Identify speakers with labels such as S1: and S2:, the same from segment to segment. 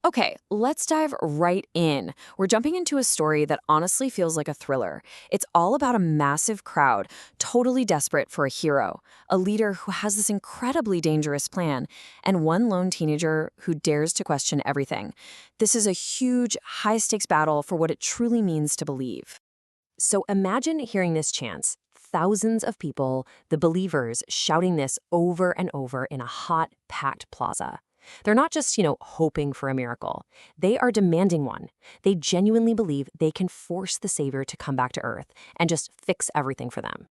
S1: Okay, let's dive right in. We're jumping into a story that honestly feels like a thriller. It's all about a massive crowd, totally desperate for a hero, a leader who has this incredibly dangerous plan, and one lone teenager who dares to question everything. This is a huge, high-stakes battle for what it truly means to believe. So imagine hearing this chants. Thousands of people, the believers, shouting this over and over in a hot, packed plaza. They're not just, hoping for a miracle. They are demanding one. They genuinely believe they can force the Savior to come back to Earth and just fix everything for them.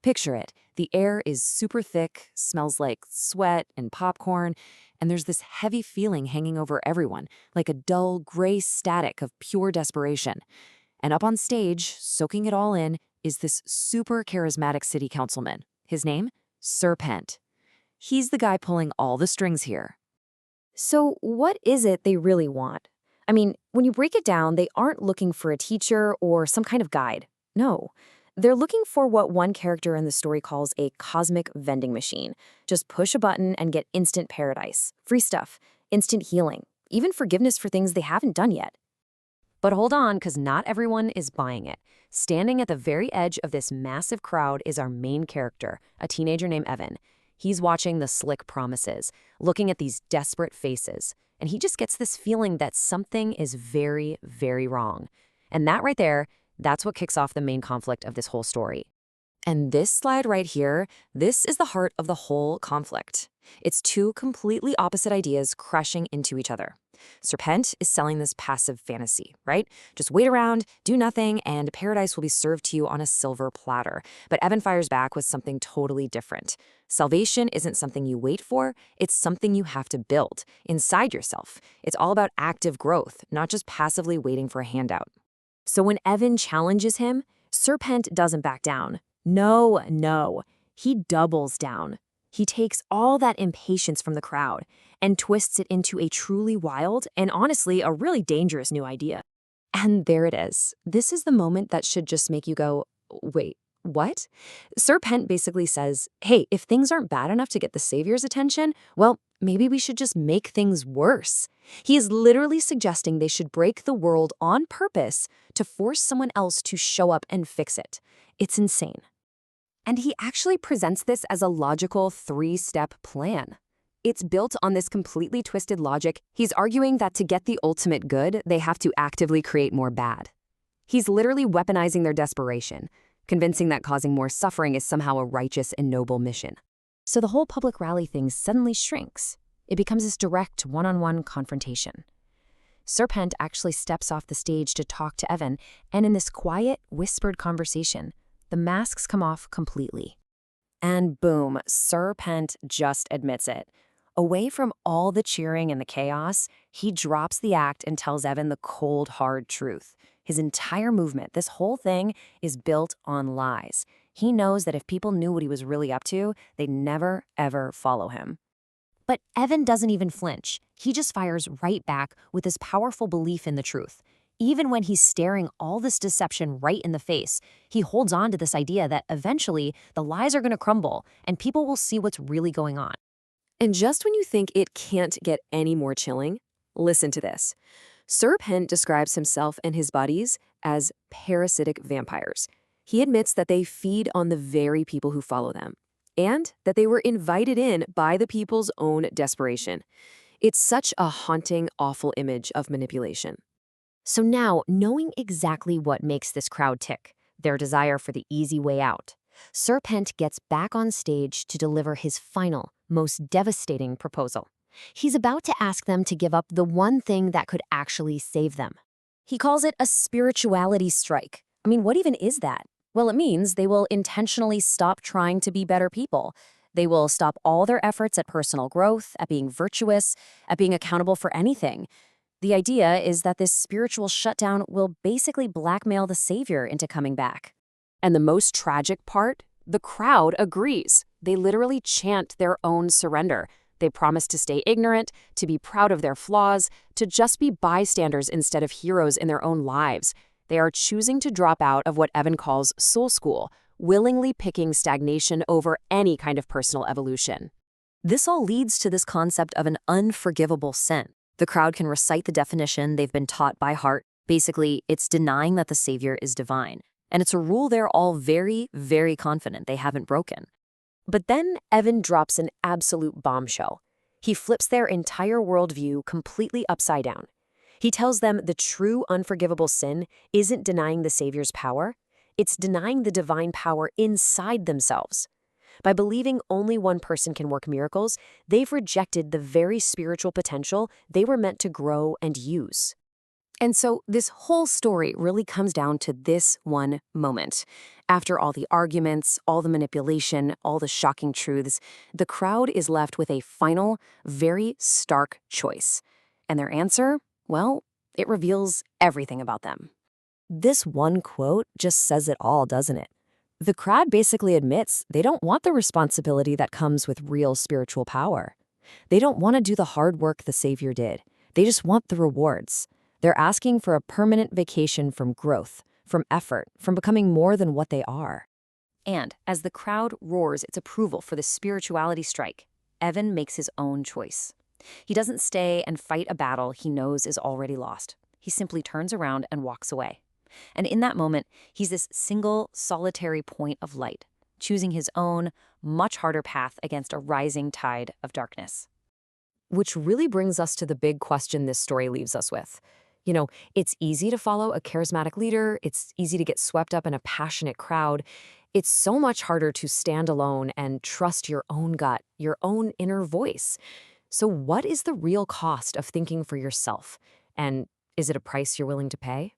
S1: Picture it. The air is super thick, smells like sweat and popcorn, and there's this heavy feeling hanging over everyone, like a dull, gray static of pure desperation. And up on stage, soaking it all in, is this super charismatic city councilman. His name? Sir Pent. He's the guy pulling all the strings here. So what is it they really want? I mean, when you break it down, they aren't looking for a teacher or some kind of guide. No. They're looking for what one character in the story calls a cosmic vending machine. Just push a button and get instant paradise, free stuff, instant healing, even forgiveness for things they haven't done yet. But hold on, because not everyone is buying it. Standing at the very edge of this massive crowd is our main character, a teenager named Evan. He's watching the slick promises, looking at these desperate faces, and he just gets this feeling that something is very, very wrong. And that right there, that's what kicks off the main conflict of this whole story. And this slide right here, this is the heart of the whole conflict. It's two completely opposite ideas crashing into each other. Sir Pent is selling this passive fantasy, right? Just wait around, do nothing, and paradise will be served to you on a silver platter. But Evan fires back with something totally different. Salvation isn't something you wait for, it's something you have to build inside yourself. It's all about active growth, not just passively waiting for a handout. So when Evan challenges him, Sir Pent doesn't back down. No. He doubles down. He takes all that impatience from the crowd and twists it into a truly wild and honestly a really dangerous new idea. And there it is. This is the moment that should just make you go, wait, what? Sir Pent basically says, hey, if things aren't bad enough to get the Savior's attention, well, maybe we should just make things worse. He is literally suggesting they should break the world on purpose to force someone else to show up and fix it. It's insane. And he actually presents this as a logical three-step plan. It's built on this completely twisted logic. He's arguing that to get the ultimate good, they have to actively create more bad. He's literally weaponizing their desperation, convincing that causing more suffering is somehow a righteous and noble mission. So the whole public rally thing suddenly shrinks. It becomes this direct one-on-one confrontation. Sir Pent actually steps off the stage to talk to Evan, and in this quiet, whispered conversation, the masks come off completely. And boom, Sir Pent just admits it. Away from all the cheering and the chaos, he drops the act and tells Evan the cold, hard truth. His entire movement, this whole thing, is built on lies. He knows that if people knew what he was really up to, they'd never, ever follow him. But Evan doesn't even flinch. He just fires right back with his powerful belief in the truth. Even when he's staring all this deception right in the face, he holds on to this idea that eventually the lies are going to crumble and people will see what's really going on. And just when you think it can't get any more chilling, listen to this. Sir Pent describes himself and his buddies as parasitic vampires. He admits that they feed on the very people who follow them, and that they were invited in by the people's own desperation. It's such a haunting, awful image of manipulation. So now, knowing exactly what makes this crowd tick, their desire for the easy way out, Sir Pent gets back on stage to deliver his final, most devastating proposal. He's about to ask them to give up the one thing that could actually save them. He calls it a spirituality strike. I mean, what even is that? Well, it means they will intentionally stop trying to be better people. They will stop all their efforts at personal growth, at being virtuous, at being accountable for anything. The idea is that this spiritual shutdown will basically blackmail the Savior into coming back. And the most tragic part? The crowd agrees. They literally chant their own surrender. They promise to stay ignorant, to be proud of their flaws, to just be bystanders instead of heroes in their own lives. They are choosing to drop out of what Evan calls soul school, willingly picking stagnation over any kind of personal evolution. This all leads to this concept of an unforgivable sin.
S2: The crowd can recite the definition they've been taught by heart. Basically, it's denying that the Savior is divine. And it's a rule they're all very, very confident they haven't broken.
S1: But then Evan drops an absolute bombshell. He flips their entire worldview completely upside down. He tells them the true unforgivable sin isn't denying the Savior's power, it's denying the divine power inside themselves. By believing only one person can work miracles, they've rejected the very spiritual potential they were meant to grow and use. And so this whole story really comes down to this one moment. After all the arguments, all the manipulation, all the shocking truths, the crowd is left with a final, very stark choice. And their answer, well, it reveals everything about them. This one quote just says it all, doesn't it? The crowd basically admits they don't want the responsibility that comes with real spiritual power. They don't want to do the hard work the Savior did. They just want the rewards. They're asking for a permanent vacation from growth, from effort, from becoming more than what they are. And as the crowd roars its approval for the spirituality strike, Evan makes his own choice. He doesn't stay and fight a battle he knows is already lost. He simply turns around and walks away. And in that moment, he's this single, solitary point of light, choosing his own, much harder path against a rising tide of darkness. Which really brings us to the big question this story leaves us with. It's easy to follow a charismatic leader. It's easy to get swept up in a passionate crowd. It's so much harder to stand alone and trust your own gut, your own inner voice. So what is the real cost of thinking for yourself? And is it a price you're willing to pay?